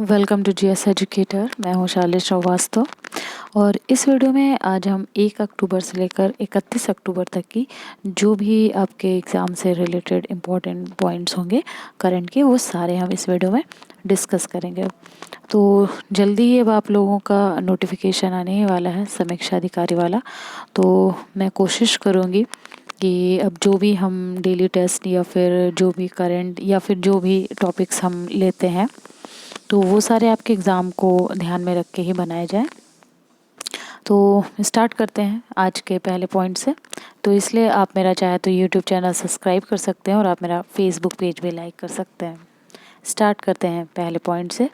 Welcome to GS educator. मैं हूँ शालिनी श्रीवास्तव और इस वीडियो में आज हम 1 अक्टूबर से लेकर 31 अक्टूबर तक की जो भी आपके एग्ज़ाम से रिलेटेड इम्पोर्टेंट पॉइंट्स होंगे करंट के, वो सारे हम इस वीडियो में डिस्कस करेंगे। तो जल्दी ही अब आप लोगों का नोटिफिकेशन आने ही वाला है, समीक्षा अधिकारी वाला। तो मैं कोशिश करूँगी कि अब जो भी हम डेली टेस्ट या फिर जो भी करंट या फिर जो भी टॉपिक्स हम लेते हैं तो वो सारे आपके एग्ज़ाम को ध्यान में रख के ही बनाए जाए। तो स्टार्ट करते हैं आज के पहले पॉइंट से। तो इसलिए आप मेरा चाहे तो यूट्यूब चैनल सब्सक्राइब कर सकते हैं और आप मेरा फेसबुक पेज भी लाइक कर सकते हैं। स्टार्ट करते हैं पहले पॉइंट से।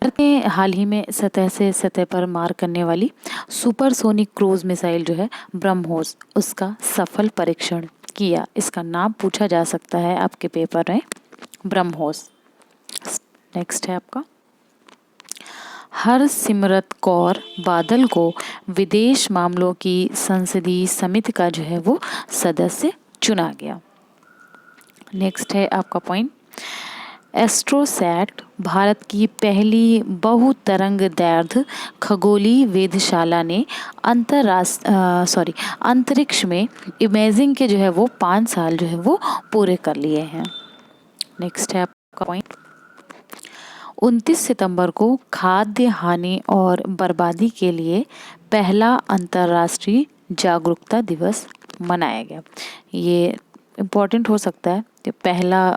भारत ने हाल ही में सतह से सतह पर मार करने वाली सुपरसोनिक क्रूज मिसाइल जो है ब्रह्मोस, उसका सफल परीक्षण किया। इसका नाम पूछा जा सकता है आपके पेपर में, ब्रह्मोस। नेक्स्ट है आपका, हरसिमरत कौर बादल को विदेश मामलों की संसदीय समिति का जो है वो सदस्य चुना गया। नेक्स्ट है आपका पॉइंट, एस्ट्रोसैट भारत की पहली बहुतरंगदैर्ध्य खगोलीय वेधशाला ने अंतरिक्ष में इमेजिंग के जो है वो 5 साल जो है वो पूरे कर लिए हैं। नेक्स्ट है आपका पॉइंट, 29 सितंबर को खाद्य हानि और बर्बादी के लिए पहला अंतर्राष्ट्रीय जागरूकता दिवस मनाया गया। ये इम्पोर्टेंट हो सकता है कि पहला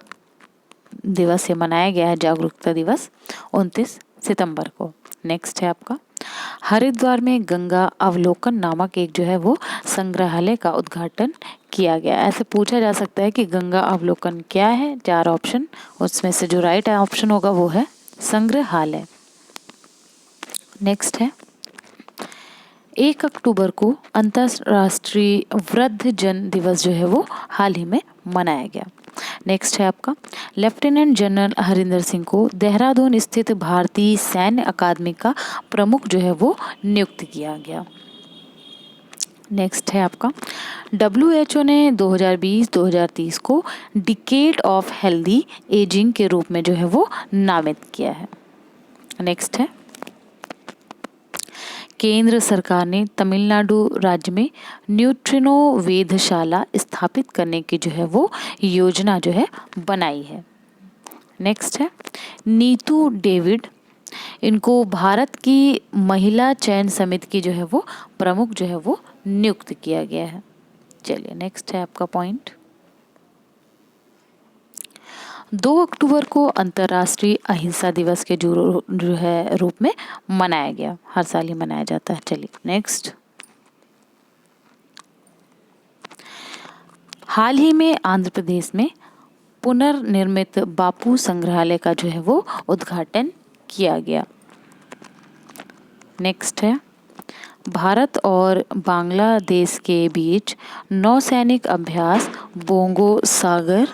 दिवस ये मनाया गया है, जागरूकता दिवस 29 सितंबर को। नेक्स्ट है आपका, हरिद्वार में गंगा अवलोकन नामक एक जो है वो संग्रहालय का उद्घाटन किया गया। ऐसे पूछा जा सकता है कि गंगा अवलोकन क्या है। 4 ऑप्शन, उसमें से जो राइट ऑप्शन होगा वो है संग्रहालय। नेक्स्ट है, 1 अक्टूबर को अंतर्राष्ट्रीय वृद्धजन दिवस जो है वो हाल ही में मनाया गया। नेक्स्ट है आपका, लेफ्टिनेंट जनरल हरिंदर सिंह को देहरादून स्थित भारतीय सैन्य अकादमी का प्रमुख जो है वो नियुक्त किया गया। नेक्स्ट है आपका, WHO ने 2020-2030 को डिकेड ऑफ हेल्दी एजिंग के रूप में जो है वो नामित किया है। नेक्स्ट है, केंद्र सरकार ने तमिलनाडु राज्य में न्यूट्रिनो वेधशाला स्थापित करने की जो है वो योजना जो है बनाई है। नेक्स्ट है, नीतू डेविड, इनको भारत की महिला चयन समिति की जो है वो प्रमुख जो है वो नियुक्त किया गया है। चलिए नेक्स्ट है आपका पॉइंट, 2 अक्टूबर को अंतर्राष्ट्रीय अहिंसा दिवस के जो है रूप में मनाया गया। हर साल ही मनाया जाता है। चलिए नेक्स्ट, हाल ही में आंध्र प्रदेश में पुनर्निर्मित बापू संग्रहालय का जो है वो उद्घाटन किया गया। नेक्स्ट है, भारत और बांग्लादेश के बीच नौसैनिक अभ्यास बोंगो सागर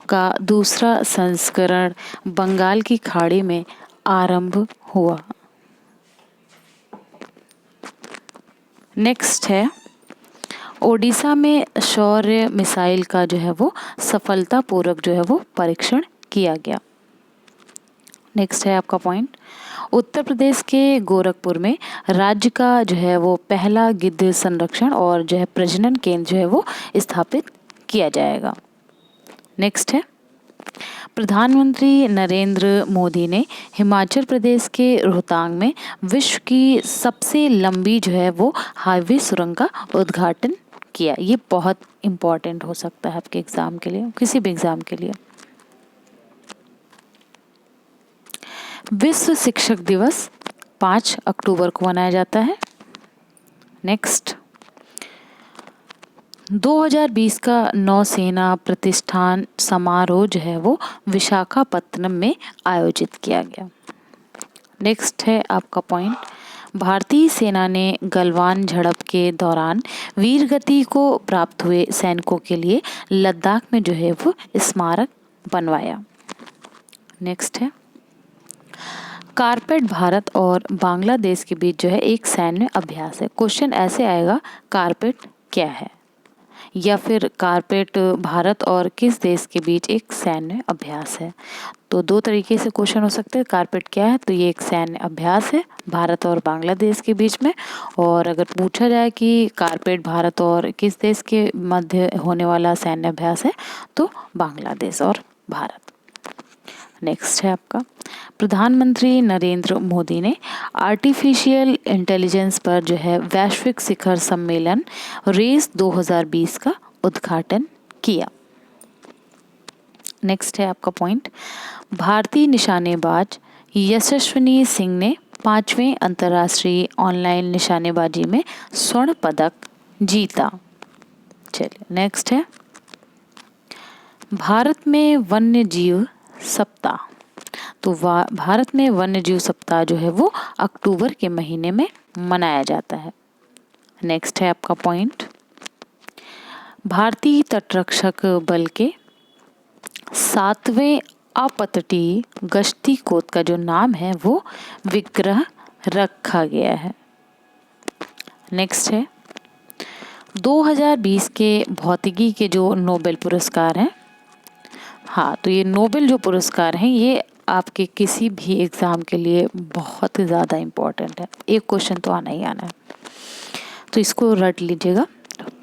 का दूसरा संस्करण बंगाल की खाड़ी में आरंभ हुआ। नेक्स्ट है, ओडिशा में शौर्य मिसाइल का जो है वो सफलतापूर्वक जो है वो परीक्षण किया गया। नेक्स्ट है आपका पॉइंट, उत्तर प्रदेश के गोरखपुर में राज्य का जो है वो पहला गिद्ध संरक्षण और जो है प्रजनन केंद्र जो है वो स्थापित किया जाएगा। नेक्स्ट है, प्रधानमंत्री नरेंद्र मोदी ने हिमाचल प्रदेश के रोहतांग में विश्व की सबसे लंबी जो है वो हाईवे सुरंग का उद्घाटन किया। ये बहुत इम्पोर्टेंट हो सकता है आपके एग्जाम के लिए, किसी भी एग्जाम के लिए। विश्व शिक्षक दिवस 5 अक्टूबर को मनाया जाता है। नेक्स्ट, 2020 का नौसेना प्रतिष्ठान समारोह जो है वो विशाखापत्तनम में आयोजित किया गया। नेक्स्ट है आपका पॉइंट, भारतीय सेना ने गलवान झड़प के दौरान वीरगति को प्राप्त हुए सैनिकों के लिए लद्दाख में जो है वो स्मारक बनवाया। नेक्स्ट है, कारपेट भारत और बांग्लादेश के बीच जो है एक सैन्य अभ्यास है। क्वेश्चन ऐसे आएगा, कारपेट क्या है? या फिर कारपेट भारत और किस देश के बीच एक सैन्य अभ्यास है? तो दो तरीके से क्वेश्चन हो सकते हैं। कारपेट क्या है? तो ये एक सैन्य अभ्यास है भारत और बांग्लादेश के बीच में। और अगर पूछा जाए कि कारपेट भारत और किस देश के मध्य होने वाला सैन्य अभ्यास है, तो बांग्लादेश और भारत। नेक्स्ट है आपका, प्रधानमंत्री नरेंद्र मोदी ने आर्टिफिशियल इंटेलिजेंस पर जो है वैश्विक शिखर सम्मेलन रेस 2020 का उद्घाटन किया। नेक्स्ट है आपका पॉइंट, भारतीय निशानेबाज यशस्विनी सिंह ने 5वें अंतर्राष्ट्रीय ऑनलाइन निशानेबाजी में स्वर्ण पदक जीता। चलिए नेक्स्ट है, भारत में वन्य जीव सप्ताह। तो भारत में वन्य जीव सप्ताह जो है वो अक्टूबर के महीने में मनाया जाता है। नेक्स्ट है आपका पॉइंट, भारतीय तटरक्षक बल के 7वें अपतटीय गश्ती कोच का जो नाम है वो विक्रम रखा गया है। नेक्स्ट है, 2020 के भौतिकी के जो नोबेल पुरस्कार हैं, हाँ तो ये नोबेल जो पुरस्कार हैं ये आपके किसी भी एग्ज़ाम के लिए बहुत ही ज़्यादा इम्पोर्टेंट है। एक क्वेश्चन तो आना ही आना है, तो इसको रट लीजिएगा।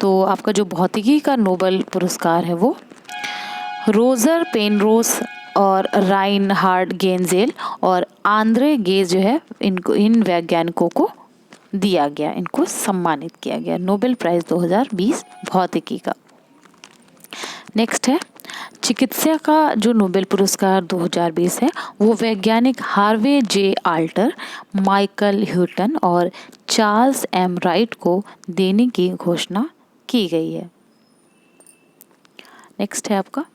तो आपका जो भौतिकी का नोबेल पुरस्कार है वो रोजर पेनरोस और राइनहार्ड गेंजेल और आंद्रे गेज जो है इन वैज्ञानिकों को दिया गया, इनको सम्मानित किया गया नोबेल प्राइज़ 2020 भौतिकी का। नेक्स्ट है, चिकित्सा का जो नोबेल पुरस्कार 2020 है वो वैज्ञानिक हार्वे जे आल्टर, माइकल ह्यूटन और चार्ल्स एम राइट को देने की घोषणा की गई है। नेक्स्ट है आपका,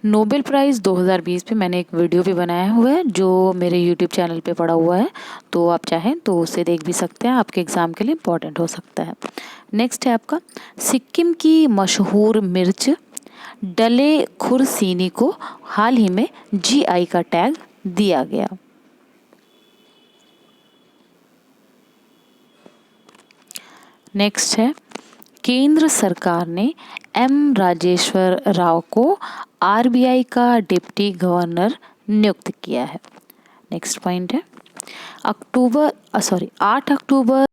नोबेल प्राइज़ 2020 पे मैंने एक वीडियो भी बनाया हुआ है जो मेरे यूट्यूब चैनल पे पड़ा हुआ है, तो आप चाहें तो उसे देख भी सकते हैं, आपके एग्ज़ाम के लिए इम्पोर्टेंट हो सकता है। नेक्स्ट है आपका, सिक्किम की मशहूर मिर्च डले खुरसीनी को हाल ही में जीआई का टैग दिया गया। नेक्स्ट है, केंद्र सरकार ने एम राजेश्वर राव को आरबीआई का डिप्टी गवर्नर नियुक्त किया है। नेक्स्ट पॉइंट है, 8 अक्टूबर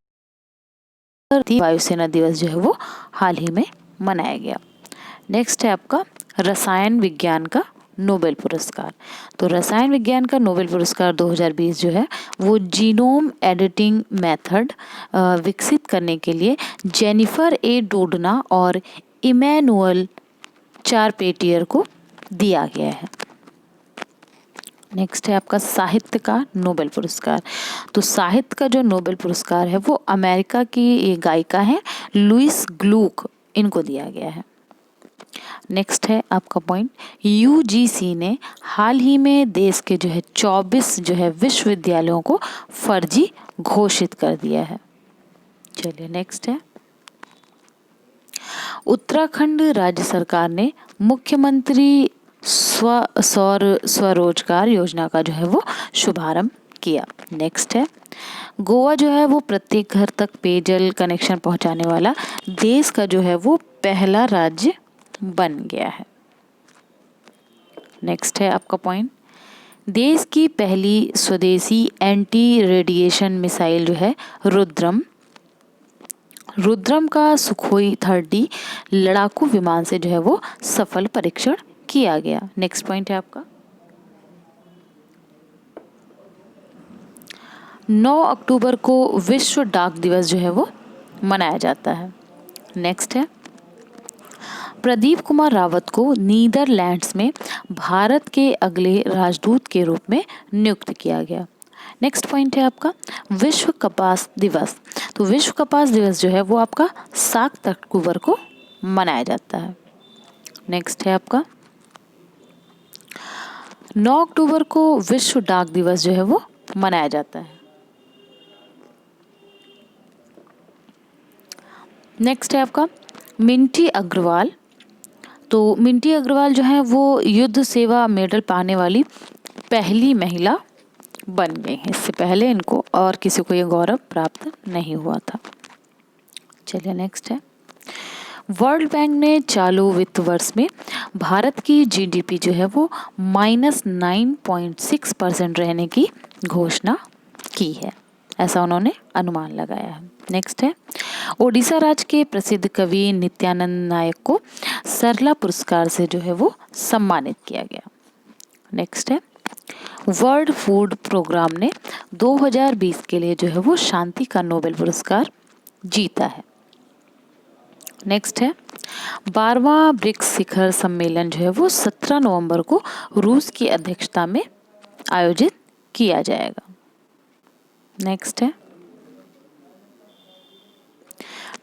वायुसेना दिवस जो है वो हाल ही में मनाया गया। नेक्स्ट है आपका, रसायन विज्ञान का नोबेल पुरस्कार। तो रसायन विज्ञान का नोबेल पुरस्कार 2020 जो है वो जीनोम एडिटिंग मेथड विकसित करने के लिए जेनिफर ए डोडना और इमैनुअल चारपेटियर को दिया गया है। नेक्स्ट है आपका, साहित्य का नोबेल पुरस्कार। तो साहित्य का जो नोबेल पुरस्कार है वो अमेरिका की ये गायिका है लुइस ग्लूक, इनको दिया गया है। नेक्स्ट है आपका पॉइंट, यूजीसी ने हाल ही में देश के जो है 24 जो है विश्वविद्यालयों को फर्जी घोषित कर दिया है। चलिए नेक्स्ट है, उत्तराखंड राज्य सरकार ने मुख्यमंत्री स्वरोजगार योजना का जो है वो शुभारंभ किया। नेक्स्ट है, गोवा जो है वो प्रत्येक घर तक पेयजल कनेक्शन पहुंचाने वाला देश का जो है वो पहला राज्य बन गया है। नेक्स्ट है आपका पॉइंट, देश की पहली स्वदेशी एंटी रेडिएशन मिसाइल जो है रुद्रम का सुखोई 30 लड़ाकू विमान से जो है वो सफल परीक्षण किया गया। नेक्स्ट पॉइंट है आपका, 9 अक्टूबर को विश्व डाक दिवस जो है वो मनाया जाता है। नेक्स्ट है, प्रदीप कुमार रावत को नीदरलैंड्स में भारत के अगले राजदूत के रूप में नियुक्त किया गया। नेक्स्ट पॉइंट है आपका, विश्व कपास दिवस। तो विश्व कपास दिवस जो है वो आपका 7 अक्टूबर को मनाया जाता है। नेक्स्ट है आपका, 9 अक्टूबर को विश्व डाक दिवस जो है वो मनाया जाता है। नेक्स्ट है आपका, मिंटी अग्रवाल। तो मिंटी अग्रवाल जो है वो युद्ध सेवा मेडल पाने वाली पहली महिला बन गई हैं। इससे पहले इनको और किसी को ये गौरव प्राप्त नहीं हुआ था। चलिए नेक्स्ट है, वर्ल्ड बैंक ने चालू वित्त वर्ष में भारत की जीडीपी जो है वो -9.6% रहने की घोषणा की है, ऐसा उन्होंने अनुमान लगाया है। नेक्स्ट है, ओडिशा राज्य के प्रसिद्ध कवि नित्यानंद नायक को सरला पुरस्कार से जो है वो सम्मानित किया गया। नेक्स्ट है, वर्ल्ड फूड प्रोग्राम ने 2020 के लिए जो है वो शांति का नोबेल पुरस्कार जीता है। नेक्स्ट है, 12वां ब्रिक्स शिखर सम्मेलन जो है वो 17 नवंबर को रूस की अध्यक्षता में आयोजित किया जाएगा। नेक्स्ट है,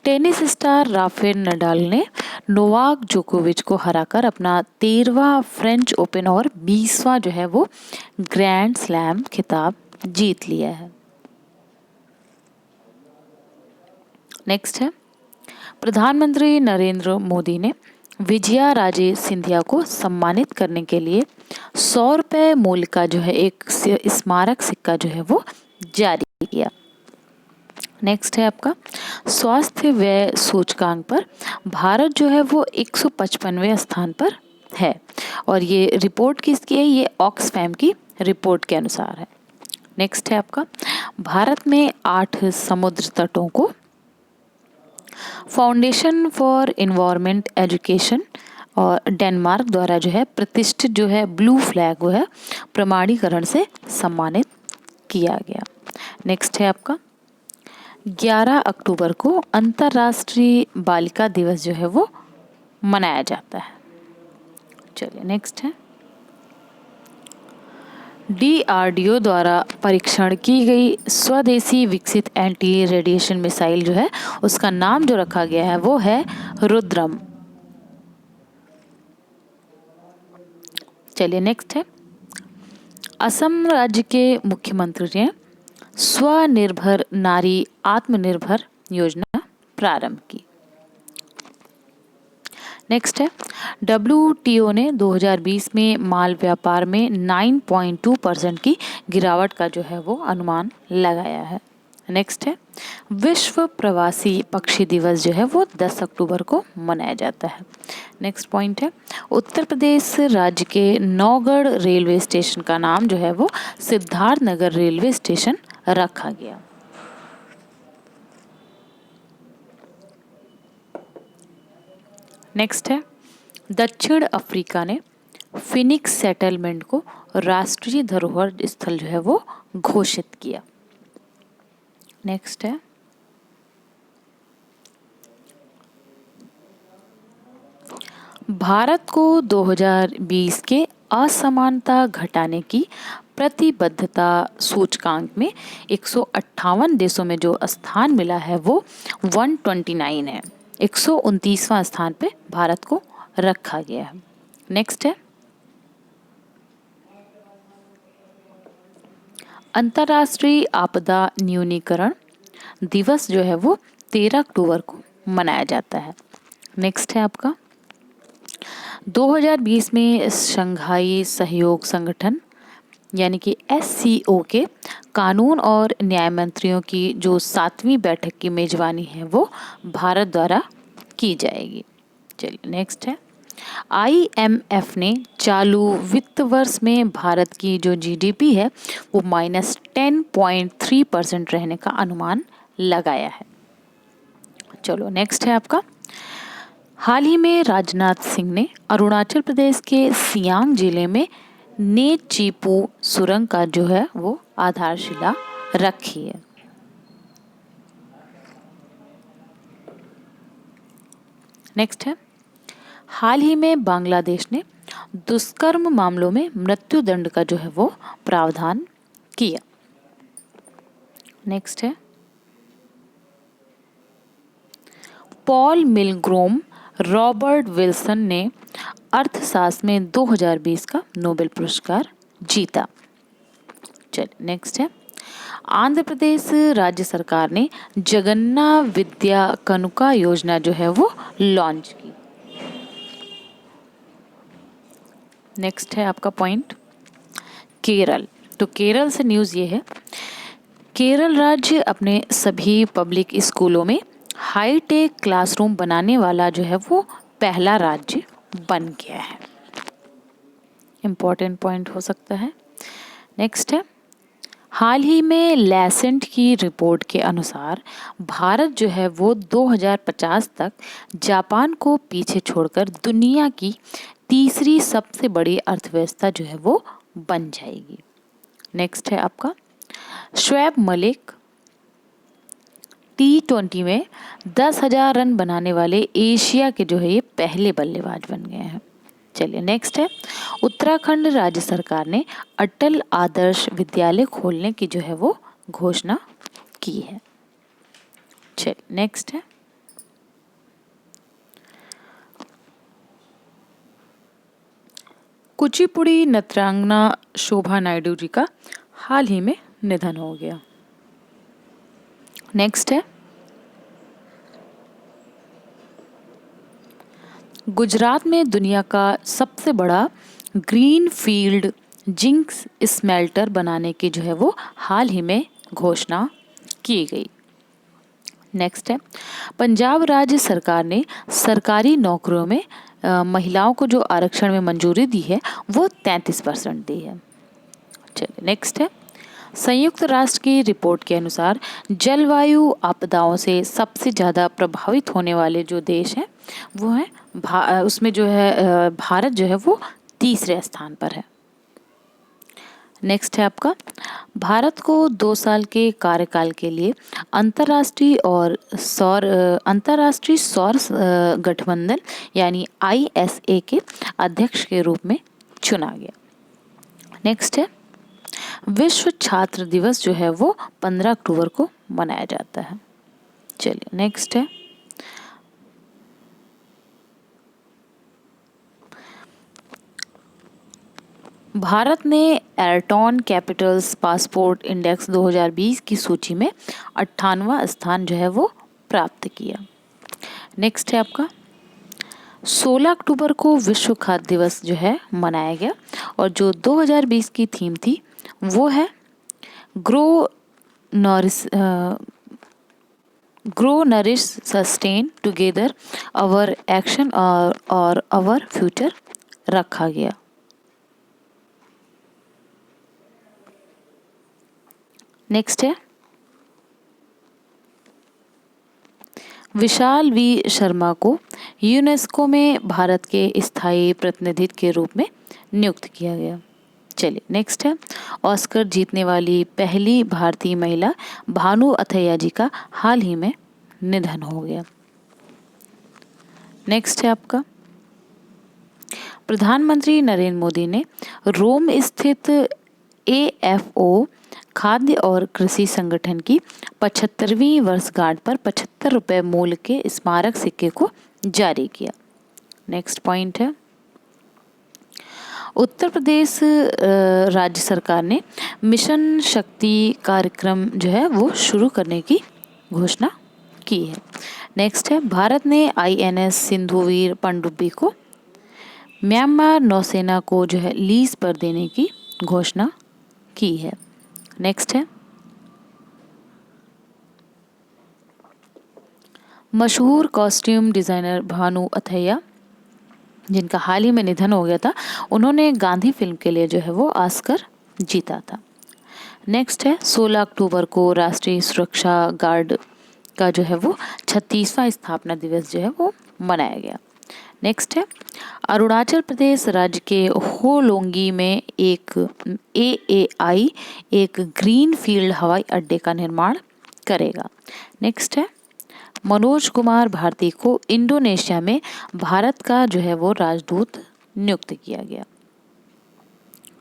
टेनिस स्टार राफेल नडाल ने नोवाक जोकोविच को हराकर अपना 13वां फ्रेंच ओपन और 20वां जो है वो ग्रैंड स्लैम खिताब जीत लिया है। नेक्स्ट है, प्रधानमंत्री नरेंद्र मोदी ने विजया राजे सिंधिया को सम्मानित करने के लिए 100 रुपये मूल्य का जो है एक स्मारक सिक्का जो है वो जारी किया। नेक्स्ट है आपका, स्वास्थ्य व्यय सूचकांक पर भारत जो है वो 155वें स्थान पर है और ये रिपोर्ट किसकी है, ये ऑक्सफैम की रिपोर्ट के अनुसार है। नेक्स्ट है आपका, भारत में 8 समुद्र तटों को फाउंडेशन फॉर एनवायरमेंट एजुकेशन और डेनमार्क द्वारा जो है प्रतिष्ठित जो है ब्लू फ्लैग वो है प्रमाणीकरण से सम्मानित किया गया। नेक्स्ट है आपका, 11 अक्टूबर को अंतर्राष्ट्रीय बालिका दिवस जो है वो मनाया जाता है। चलिए नेक्स्ट है, DRDO द्वारा परीक्षण की गई स्वदेशी विकसित एंटी रेडिएशन मिसाइल जो है उसका नाम जो रखा गया है वो है रुद्रम। चलिए नेक्स्ट है, असम राज्य के मुख्यमंत्री ने स्वनिर्भर नारी आत्मनिर्भर योजना प्रारंभ की। नेक्स्ट है, WTO ने 2020 में माल व्यापार में 9.2% की गिरावट का जो है वो अनुमान लगाया है। नेक्स्ट है, विश्व प्रवासी पक्षी दिवस जो है वो 10 अक्टूबर को मनाया जाता है। नेक्स्ट पॉइंट है, उत्तर प्रदेश राज्य के नौगढ़ रेलवे स्टेशन का नाम जो है वो सिद्धार्थनगर रेलवे स्टेशन रखा गया। नेक्स्ट है, दक्षिण अफ्रीका ने फिनिक्स सेटलमेंट को राष्ट्रीय धरोहर स्थल जो है वो घोषित किया। नेक्स्ट है, भारत को 2020 के असमानता घटाने की प्रतिबद्धता सूचकांक में 158 देशों में जो स्थान मिला है वो 129 है। 129वां स्थान पे भारत को रखा गया है। नेक्स्ट है, अंतर्राष्ट्रीय आपदा न्यूनीकरण दिवस जो है वो 13 अक्टूबर को मनाया जाता है। नेक्स्ट है आपका, 2020 में शंघाई सहयोग संगठन यानी कि SCO के कानून और न्याय मंत्रियों की जो 7वीं बैठक की मेजबानी है वो भारत द्वारा की जाएगी। चलिए नेक्स्ट है, IMF ने चालू वित्त वर्ष में भारत की जो GDP है वो -10.3% रहने का अनुमान लगाया है। चलो नेक्स्ट है आपका, हाल ही में राजनाथ सिंह ने अरुणाचल प्रदेश के सियांग जिले में नेचीपू सुरंग का जो है वो आधारशिला रखी है। नेक्स्ट है, हाल ही में बांग्लादेश ने दुष्कर्म मामलों में मृत्यु दंड का जो है वो प्रावधान किया। नेक्स्ट है, पॉल मिलग्रोम रॉबर्ट विल्सन ने अर्थशास्त्र में 2020 का नोबेल पुरस्कार जीता। चलिए नेक्स्ट है, आंध्र प्रदेश राज्य सरकार ने जगन्ना विद्या कनुका योजना जो है वो लॉन्च की। नेक्स्ट है आपका पॉइंट, केरल। तो केरल से न्यूज़ ये है, केरल राज्य अपने सभी पब्लिक स्कूलों में हाईटेक क्लासरूम बनाने वाला जो है वो पहला राज्य बन गया है। इम्पोर्टेंट पॉइंट हो सकता है। नेक्स्ट है, हाल ही में लैसेंट की रिपोर्ट के अनुसार भारत जो है वो 2050 तक जापान को पीछे छोड़कर दुनिया की तीसरी सबसे बड़ी अर्थव्यवस्था जो है वो बन जाएगी। नेक्स्ट है आपका शोएब मलिक T20 में 10,000 रन बनाने वाले एशिया के जो है ये पहले बल्लेबाज बन गए हैं। चलिए नेक्स्ट है, उत्तराखंड राज्य सरकार ने अटल आदर्श विद्यालय खोलने की जो है वो घोषणा की है। चलिए नेक्स्ट है, कुचिपुड़ी नृत्यांगना शोभा नायडू जी का हाल ही में निधन हो गया। नेक्स्ट है, गुजरात में दुनिया का सबसे बड़ा ग्रीन फील्ड जिंक स्मेल्टर बनाने की जो है वो हाल ही में घोषणा की गई। नेक्स्ट है, पंजाब राज्य सरकार ने सरकारी नौकरियों में महिलाओं को जो आरक्षण में मंजूरी दी है वो 33% दी है। चलिए नेक्स्ट है, संयुक्त राष्ट्र की रिपोर्ट के अनुसार जलवायु आपदाओं से सबसे ज़्यादा प्रभावित होने वाले जो देश हैं वो हैं उसमें जो है भारत जो है वो तीसरे स्थान पर है। नेक्स्ट है आपका, भारत को 2 साल के कार्यकाल के लिए अंतर्राष्ट्रीय सौर गठबंधन यानी ISA के अध्यक्ष के रूप में चुना गया। नेक्स्ट है, विश्व छात्र दिवस जो है वो 15 अक्टूबर को मनाया जाता है। चलिए नेक्स्ट है, भारत ने एयरटॉन कैपिटल्स पासपोर्ट इंडेक्स 2020 की सूची में 98वां स्थान जो है वो प्राप्त किया। नेक्स्ट है आपका, 16 अक्टूबर को विश्व खाद्य दिवस जो है मनाया गया और जो 2020 की थीम थी वो है grow nourish sustain together our action और आवर फ्यूचर रखा गया। नेक्स्ट है, विशाल वी शर्मा को यूनेस्को में भारत के स्थायी प्रतिनिधि के रूप में नियुक्त किया गया। चलिए नेक्स्ट है, ऑस्कर जीतने वाली पहली भारतीय महिला भानु अथैया जी का हाल ही में निधन हो गया। नेक्स्ट है आपका, प्रधानमंत्री नरेंद्र मोदी ने रोम स्थित AFO खाद्य और कृषि संगठन की 75वीं वर्षगांठ पर 75 रुपये मूल्य के स्मारक सिक्के को जारी किया। नेक्स्ट पॉइंट है, उत्तर प्रदेश राज्य सरकार ने मिशन शक्ति कार्यक्रम जो है वो शुरू करने की घोषणा की है। नेक्स्ट है, भारत ने INS सिंधुवीर पनडुब्बी को म्यांमार नौसेना को जो है लीज पर देने की घोषणा की है। नेक्स्ट है, मशहूर कॉस्ट्यूम डिजाइनर भानु अथैया जिनका हाल ही में निधन हो गया था, उन्होंने गांधी फिल्म के लिए जो है वो ऑस्कर जीता था। नेक्स्ट है, 16 अक्टूबर को राष्ट्रीय सुरक्षा गार्ड का जो है वो 36वां स्थापना दिवस जो है वो मनाया गया। नेक्स्ट है, अरुणाचल प्रदेश राज्य के होलोंगी में एक AAI एक ग्रीन फील्ड हवाई अड्डे का निर्माण करेगा। नेक्स्ट है, मनोज कुमार भारती को इंडोनेशिया में भारत का जो है वो राजदूत नियुक्त किया गया।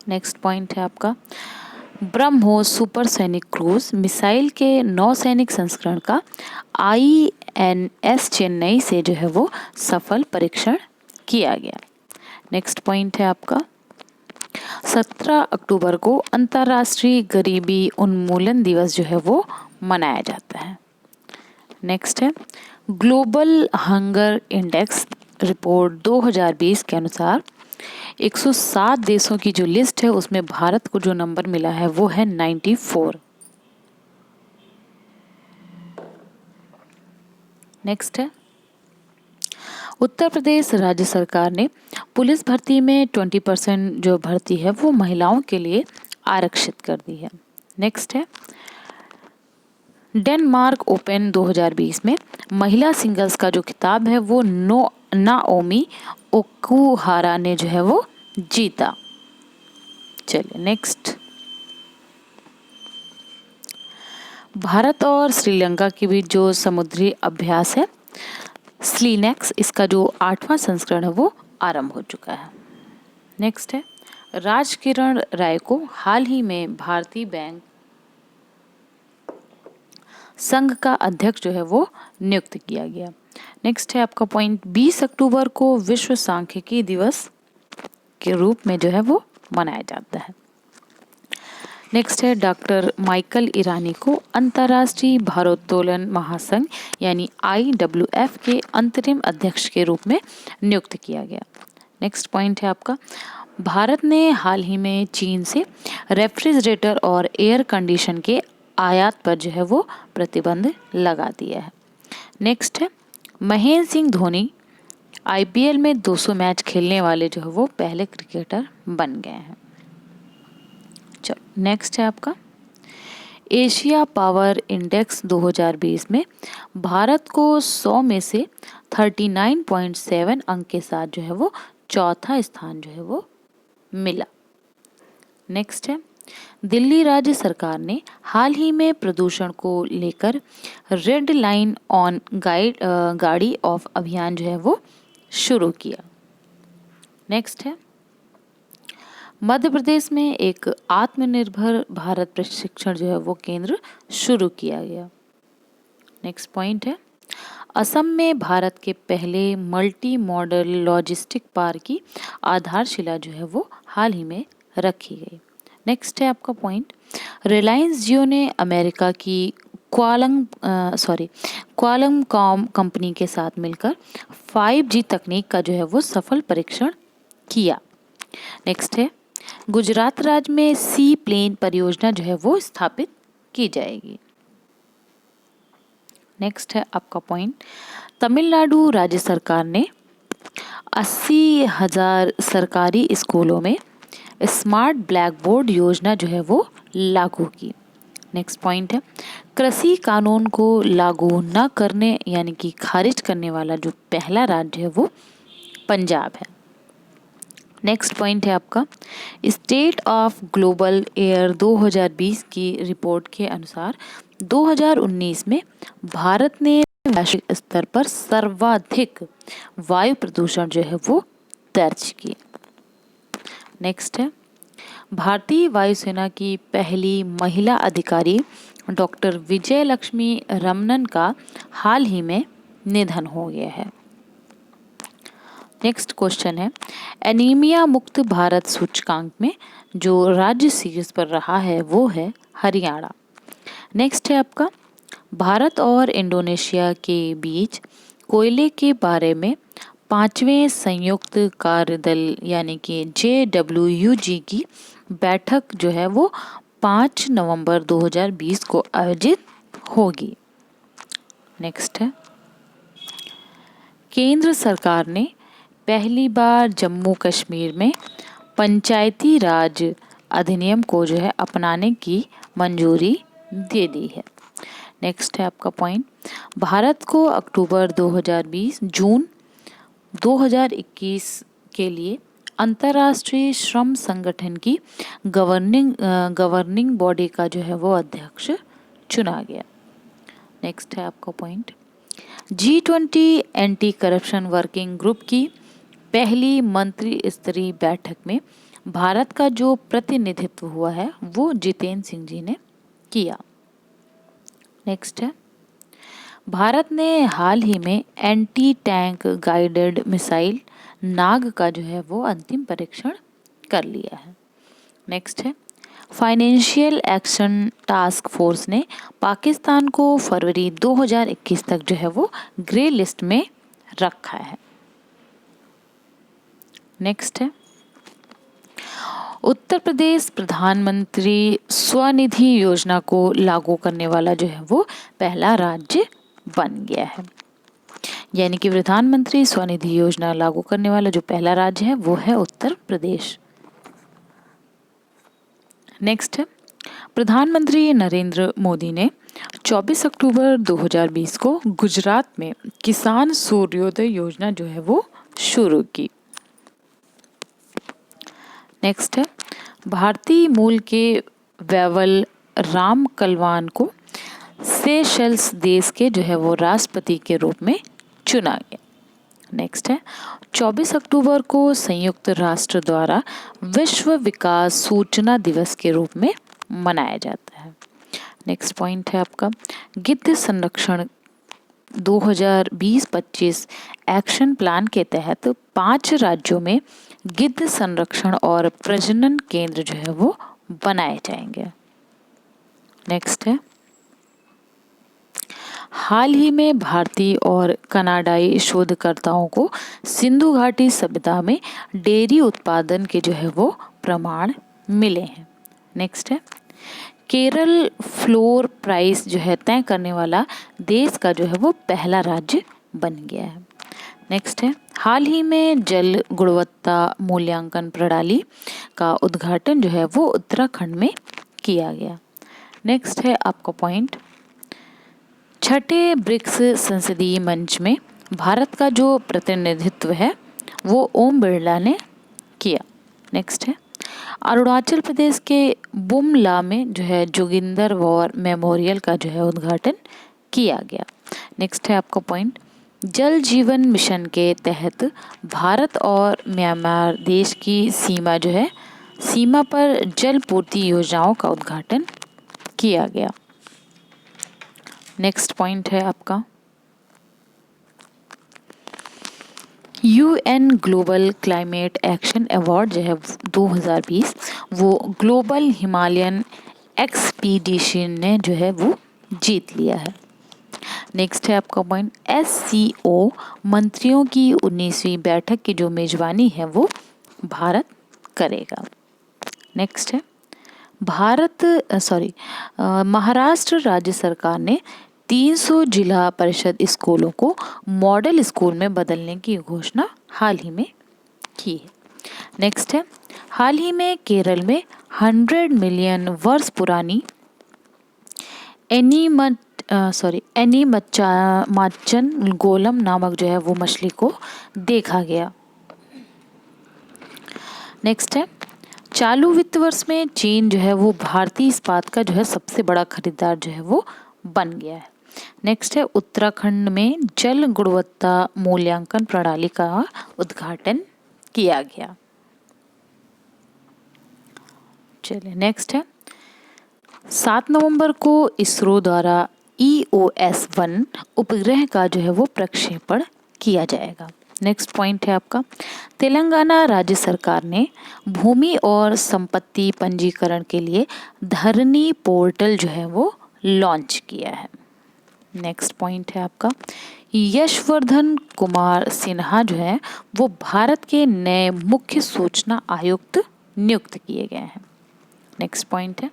नेक्स्ट पॉइंट है आपका, ब्रह्मोस सुपरसैनिक क्रूज मिसाइल के नौसैनिक संस्करण का INS चेन्नई से जो है वो सफल परीक्षण किया गया। नेक्स्ट पॉइंट है आपका, 17 अक्टूबर को अंतर्राष्ट्रीय गरीबी उन्मूलन दिवस जो है वो मनाया जाता है। नेक्स्ट है, ग्लोबल हंगर इंडेक्स रिपोर्ट 2020 के अनुसार 107 देशों की जो लिस्ट है उसमें भारत को जो नंबर मिला है वो है 94। नेक्स्ट है, उत्तर प्रदेश राज्य सरकार ने पुलिस भर्ती में 20% जो भर्ती है वो महिलाओं के लिए आरक्षित कर दी है। नेक्स्ट है, डेनमार्क ओपन 2020 में महिला सिंगल्स का जो खिताब है वो नाओमी ओकुहारा ने जो है वो जीता। चलिए नेक्स्ट, भारत और श्रीलंका के बीच जो समुद्री अभ्यास है स्लीनेक्स, इसका जो 8वां संस्करण है वो आरंभ हो चुका है। नेक्स्ट है, राजकिरण राय को हाल ही में भारतीय बैंक संघ का अध्यक्ष जो है वो नियुक्त किया गया। नेक्स्ट है आपका पॉइंट, 20 अक्टूबर को विश्व सांख्यिकी दिवस के रूप में जो है वो मनाया जाता है। नेक्स्ट है, डॉक्टर माइकल ईरानी को अंतर्राष्ट्रीय भारोत्तोलन महासंघ यानी IWF के अंतरिम अध्यक्ष के रूप में नियुक्त किया गया। नेक्स्ट पॉइंट है आपका, भारत ने हाल ही में चीन से रेफ्रिजरेटर और एयर कंडीशन के आयात पर जो है वो प्रतिबंध लगा दिया है। नेक्स्ट है, महेंद्र सिंह धोनी IPL में 200 मैच खेलने वाले जो है वो पहले क्रिकेटर बन गए हैं। चलो नेक्स्ट है आपका, एशिया पावर इंडेक्स 2020 में भारत को 100 में से 39.7 अंक के साथ जो है वो चौथा स्थान जो है वो मिला। नेक्स्ट है, दिल्ली राज्य सरकार ने हाल ही में प्रदूषण को लेकर रेड लाइन ऑन गाड़ी ऑफ अभियान जो है वो शुरू किया। नेक्स्ट है, मध्य प्रदेश में एक आत्मनिर्भर भारत प्रशिक्षण जो है वो केंद्र शुरू किया गया। नेक्स्ट पॉइंट है, असम में भारत के पहले मल्टी मॉडल लॉजिस्टिक पार्क की आधारशिला जो है वो हाल ही में रखी गई। नेक्स्ट है आपका पॉइंट, रिलायंस जियो ने अमेरिका की क्वालकॉम कंपनी के साथ मिलकर 5G तकनीक का जो है वो सफल परीक्षण किया। नेक्स्ट है, गुजरात राज्य में सी प्लेन परियोजना जो है वो स्थापित की जाएगी। नेक्स्ट है आपका पॉइंट, तमिलनाडु राज्य सरकार ने 80,000 सरकारी स्कूलों में स्मार्ट ब्लैक बोर्ड योजना जो है वो लागू की। नेक्स्ट पॉइंट है, कृषि कानून को लागू न करने यानी कि खारिज करने वाला जो पहला राज्य है वो पंजाब है। नेक्स्ट पॉइंट है आपका, स्टेट ऑफ ग्लोबल एयर 2020 की रिपोर्ट के अनुसार 2019 में भारत ने वैश्विक स्तर पर सर्वाधिक वायु प्रदूषण जो है वो दर्ज किया। नेक्स्ट है, भारतीय वायुसेना की पहली महिला अधिकारी डॉक्टर विजय लक्ष्मी रमनन का हाल ही में निधन हो गया है। नेक्स्ट क्वेश्चन है, एनीमिया मुक्त भारत सूचकांक में जो राज्य शीर्ष पर रहा है वो है हरियाणा। नेक्स्ट है आपका, भारत और इंडोनेशिया के बीच कोयले के बारे में 5वें संयुक्त कार्यदल यानी कि JWUG की बैठक जो है वो 5 नवंबर 2020 को आयोजित होगी। नेक्स्ट है, केंद्र सरकार ने पहली बार जम्मू कश्मीर में पंचायती राज अधिनियम को जो है अपनाने की मंजूरी दे दी है। नेक्स्ट है आपका पॉइंट, भारत को अक्टूबर 2020 जून 2021 के लिए अंतर्राष्ट्रीय श्रम संगठन की गवर्निंग बॉडी का जो है वो अध्यक्ष चुना गया। नेक्स्ट है आपका point, G20 anti corruption working group की पहली मंत्री स्तरीय बैठक में भारत का जो प्रतिनिधित्व हुआ है वो जितेंद्र सिंह जी ने किया। नेक्स्ट है, भारत ने हाल ही में एंटी टैंक गाइडेड मिसाइल नाग का जो है वो अंतिम परीक्षण कर लिया है। नेक्स्ट है, फाइनेंशियल एक्शन टास्क फोर्स ने पाकिस्तान को फरवरी 2021 तक जो है वो ग्रे लिस्ट में रखा है। नेक्स्ट है, उत्तर प्रदेश प्रधानमंत्री स्वनिधि योजना को लागू करने वाला जो है वो पहला राज्य बन गया है। यानी कि प्रधानमंत्री स्वनिधि योजना लागू करने वाला जो पहला राज्य है वो है उत्तर प्रदेश। नेक्स्ट है, प्रधानमंत्री नरेंद्र मोदी ने 24 अक्टूबर 2020 को गुजरात में किसान सूर्योदय योजना जो है वो शुरू की। नेक्स्ट है, भारतीय मूल के वैवल राम कलवान को सेशल्स देश के जो है वो राष्ट्रपति के रूप में चुना गया। नेक्स्ट है, 24 अक्टूबर को संयुक्त राष्ट्र द्वारा विश्व विकास सूचना दिवस के रूप में मनाया जाता है। नेक्स्ट पॉइंट है आपका, गिद्ध संरक्षण 2020-25 एक्शन प्लान के तहत 5 राज्यों में गिद्ध संरक्षण और प्रजनन केंद्र जो है वो बनाए जाएंगे। नेक्स्ट है, हाल ही में भारतीय और कनाडाई शोधकर्ताओं को सिंधु घाटी सभ्यता में डेयरी उत्पादन के जो है वो प्रमाण मिले हैं। नेक्स्ट है, केरल फ्लोर प्राइस जो है तय करने वाला देश का जो है वो पहला राज्य बन गया है। नेक्स्ट है, हाल ही में जल गुणवत्ता मूल्यांकन प्रणाली का उद्घाटन जो है वो उत्तराखंड में किया गया। नेक्स्ट है आपका पॉइंट, छठे ब्रिक्स संसदीय मंच में भारत का जो प्रतिनिधित्व है वो ओम बिरला ने किया। नेक्स्ट है, अरुणाचल प्रदेश के बुमला में जो है जोगिंदर वॉर मेमोरियल का जो है उद्घाटन किया गया। नेक्स्ट है आपका पॉइंट, जल जीवन मिशन के तहत भारत और म्यांमार देश की सीमा पर जल पूर्ति योजनाओं का उद्घाटन किया गया। नेक्स्ट पॉइंट है आपका, UN global climate action award जो है 2020 वो ग्लोबल हिमालयन एक्सपीडिशन ने जो है वो जीत लिया है। नेक्स्ट है आपका पॉइंट, SCO मंत्रियों की 19वीं बैठक की जो मेजबानी है वो भारत करेगा। नेक्स्ट है, महाराष्ट्र राज्य सरकार ने 300 जिला परिषद स्कूलों को मॉडल स्कूल में बदलने की घोषणा हाल ही में की है। नेक्स्ट है, हाल ही में केरल में 100 मिलियन वर्ष पुरानी एनीमच्चान गोलम नामक जो है वो मछली को देखा गया। नेक्स्ट है, चालू वित्त वर्ष में चीन जो है वो भारतीय इस्पात का जो है सबसे बड़ा खरीदार जो है वो बन गया है। नेक्स्ट है, उत्तराखंड में जल गुणवत्ता मूल्यांकन प्रणाली का उद्घाटन किया गया। चलिए नेक्स्ट है, 7 नवंबर को इसरो द्वारा EOS-1 उपग्रह का जो है वो प्रक्षेपण किया जाएगा। नेक्स्ट पॉइंट है आपका, तेलंगाना राज्य सरकार ने भूमि और संपत्ति पंजीकरण के लिए धरनी पोर्टल जो है वो लॉन्च किया है। नेक्स्ट पॉइंट है आपका, यशवर्धन कुमार सिन्हा जो है वो भारत के नए मुख्य सूचना आयुक्त नियुक्त किए गए हैं। नेक्स्ट पॉइंट है,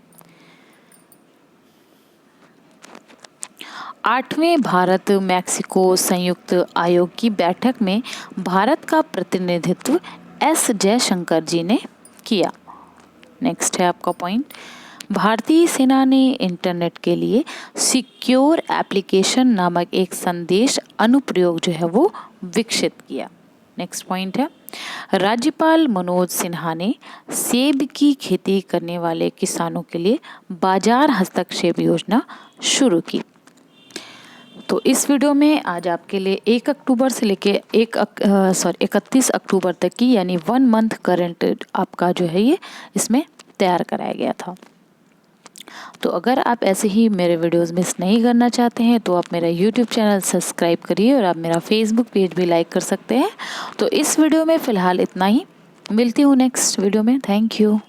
8वें भारत मैक्सिको संयुक्त आयोग की बैठक में भारत का प्रतिनिधित्व S जयशंकर जी ने किया। नेक्स्ट है आपका पॉइंट, भारतीय सेना ने इंटरनेट के लिए सिक्योर एप्लीकेशन नामक एक संदेश अनुप्रयोग जो है वो विकसित किया। नेक्स्ट पॉइंट है, राज्यपाल मनोज सिन्हा ने सेब की खेती करने वाले किसानों के लिए बाजार हस्तक्षेप योजना शुरू की। तो इस वीडियो में आज आपके लिए 1 अक्टूबर से लेके 31 अक्टूबर तक की यानी 1 मंथ करंट आपका जो है ये इसमें तैयार कराया गया था। तो अगर आप ऐसे ही मेरे वीडियोस मिस नहीं करना चाहते हैं तो आप मेरा यूट्यूब चैनल सब्सक्राइब करिए और आप मेरा फेसबुक पेज भी लाइक कर सकते हैं। तो इस वीडियो में फ़िलहाल इतना ही, मिलती हूँ नेक्स्ट वीडियो में। Thank you.